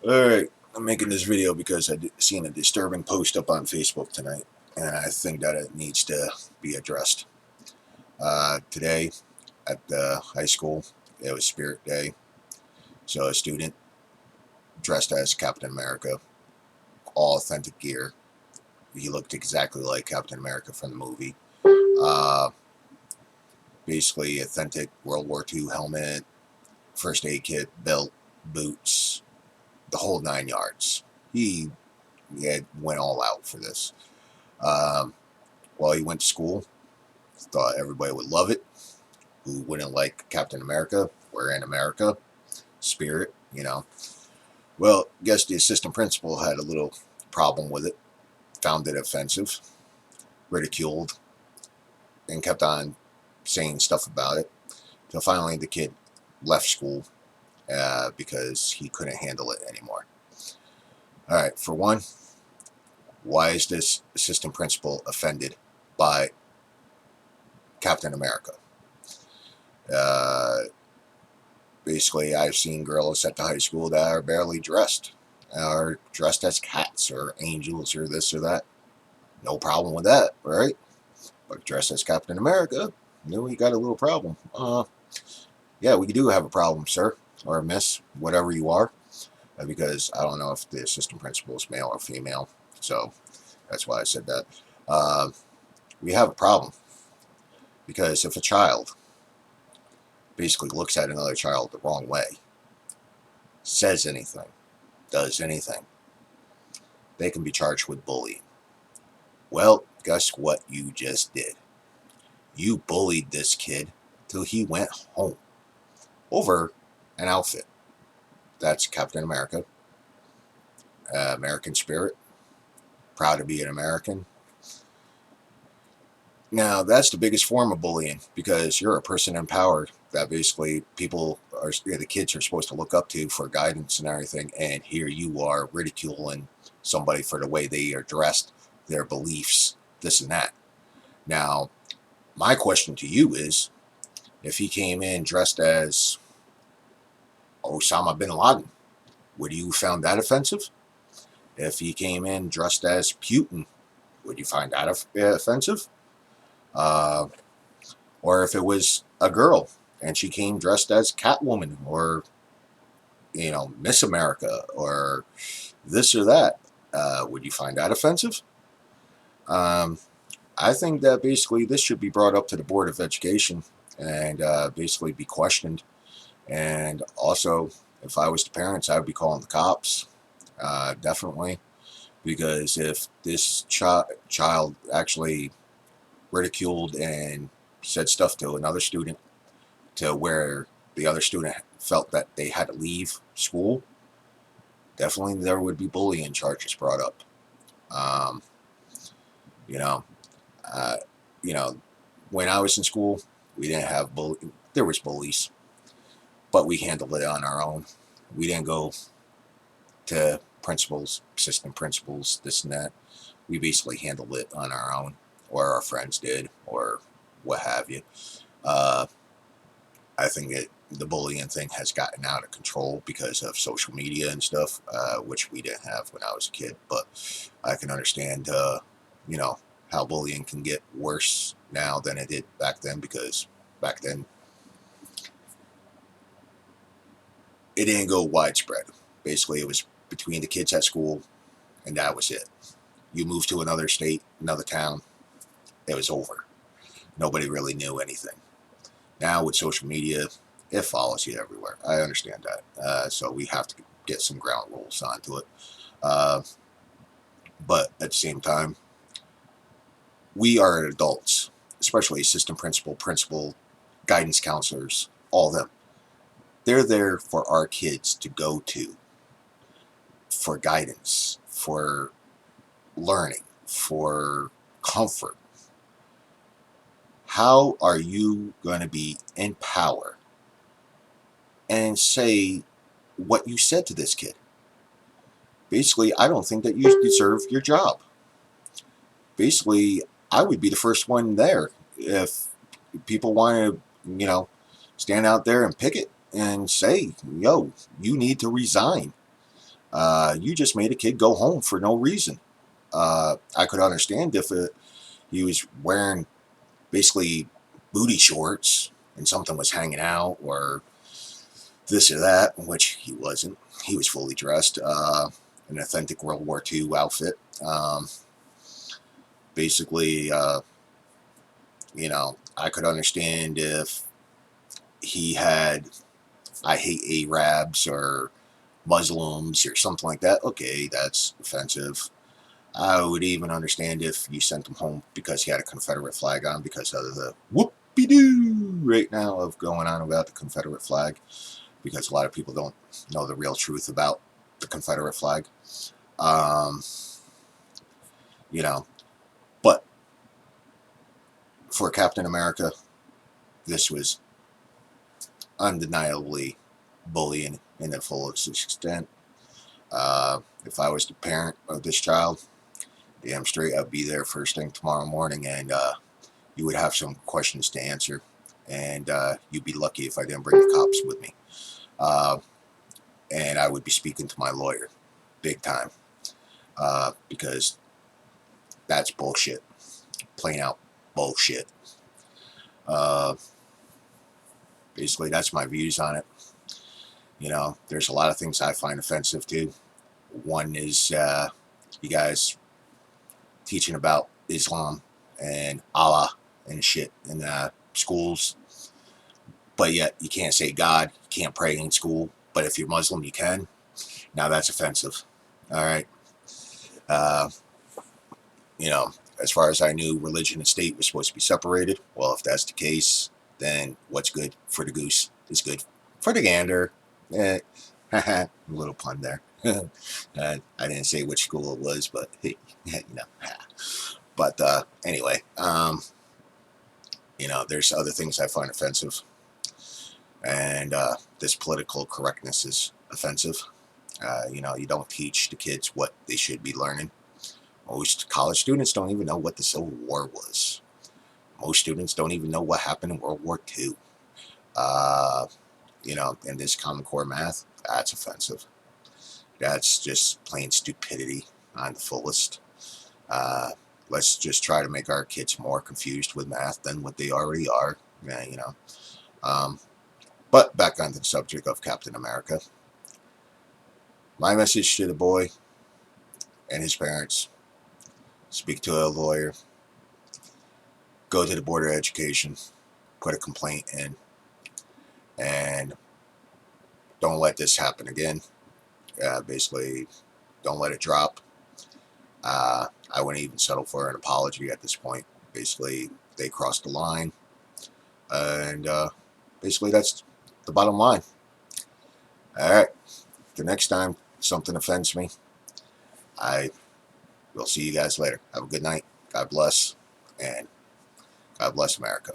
Alright, I'm making this video because seen a disturbing post up on Facebook tonight, and I think that it needs to be addressed. Today at the high school, it was Spirit Day, so a student dressed as Captain America, all authentic gear. He looked exactly like Captain America from the movie. Uh, Basically, authentic World War II helmet, first aid kit, belt, boots, the whole 9 yards. He had went all out for this. Um, while he went to school, thought everybody would love it. Who wouldn't like Captain America? We're in America. Spirit, you know. Well, I guess the assistant principal had a little problem with it, found it offensive, ridiculed, and kept on saying stuff about it. So finally, the kid left school because he couldn't handle it anymore. All right, for one, why is this assistant principal offended by Captain America? Uh, Basically, I've seen girls at the high school that are barely dressed, are dressed as cats or angels or this or that. No problem with that, right? But dressed as Captain America, we got a little problem. Yeah, we do have a problem, sir, or miss, whatever you are, because I don't know if the assistant principal is male or female, so that's why I said that. Uh, we have a problem because if a child basically looks at another child the wrong way, says anything, does anything, they can be charged with bullying. Well, guess what you just did? You bullied this kid till he went home over an outfit. That's Captain America, American spirit, proud to be an American. Now, that's the biggest form of bullying because you're a person in power that basically the kids are supposed to look up to for guidance and everything. And here you are ridiculing somebody for the way they are dressed, their beliefs, this and that. Now, my question to you is, if he came in dressed as Osama bin Laden, would you found that offensive? If he came in dressed as Putin, would you find that offensive? Uh, or if it was a girl and she came dressed as Catwoman or Miss America or this or that, would you find that offensive? Um, I think that basically this should be brought up to the Board of Education and basically be questioned. And also, if I was the parents, I would be calling the cops, definitely, because if this child actually ridiculed and said stuff to another student to where the other student felt that they had to leave school, definitely there would be bullying charges brought up. Um, you know, uh, you know, when I was in school, we didn't have there was bullies, but we handled it on our own. We didn't go to principals, assistant principals, this and that. We basically handled it on our own, or our friends did, or what have you. Uh, I think the bullying thing has gotten out of control because of social media and stuff, which we didn't have when I was a kid. But I can understand, you know, how bullying can get worse now than it did back then, because back then it didn't go widespread. Basically, it was between the kids at school, and that was it. You moved to another state, another town, it was over. Nobody really knew anything. Now with social media, it follows you everywhere. I understand that. So we have to get some ground rules onto it. Uh, but at the same time, we are adults, especially assistant principal, principal, guidance counselors, all of them. They're there for our kids to go to for guidance, for learning, for comfort. How are you going to be in power and say what you said to this kid? Basically, I don't think that you deserve your job. Basically, I would be the first one there if people want to, stand out there and picket and say, yo, you need to resign. You just made a kid go home for no reason. I could understand if he was wearing basically booty shorts and something was hanging out or this or that, which he wasn't. He was fully dressed, an authentic World War II outfit. Basically, I could understand if he had "I hate Arabs" or Muslims or something like that. Okay, that's offensive. I would even understand if you sent him home because he had a Confederate flag on because of the whoopie-doo right now of going on about the Confederate flag, because a lot of people don't know the real truth about the Confederate flag. Um, you know, but for Captain America, this was undeniably bullying in the fullest extent. If I was the parent of this child, damn straight I'd be there first thing tomorrow morning, and you would have some questions to answer, and you'd be lucky if I didn't bring the cops with me. And I would be speaking to my lawyer, big time, because that's bullshit, plain out bullshit. Uh, Basically, that's my views on it. There's a lot of things I find offensive too. One is you guys teaching about Islam and Allah and shit in schools, but yet you can't say God, you can't pray in school, but if you're Muslim, you can. Now that's offensive. All right. Uh, as far as I knew, religion and state was supposed to be separated. Well, if that's the case, then what's good for the goose is good for the gander. Eh, a little pun there. I didn't say which school it was, but hey, But anyway, there's other things I find offensive, and this political correctness is offensive. You don't teach the kids what they should be learning. Most college students don't even know what the Civil War was. Most students don't even know what happened in World War II. In this Common Core math, that's offensive. That's just plain stupidity on the fullest. Uh, let's just try to make our kids more confused with math than what they already are. Yeah. But back on the subject of Captain America, my message to the boy and his parents: speak to a lawyer, go to the Board of Education, put a complaint in, and don't let this happen again. Basically, don't let it drop. I wouldn't even settle for an apology at this point. Basically, they crossed the line, and basically that's the bottom line. All right, the next time something offends me, I will see you guys later. Have a good night. God bless, and God bless America.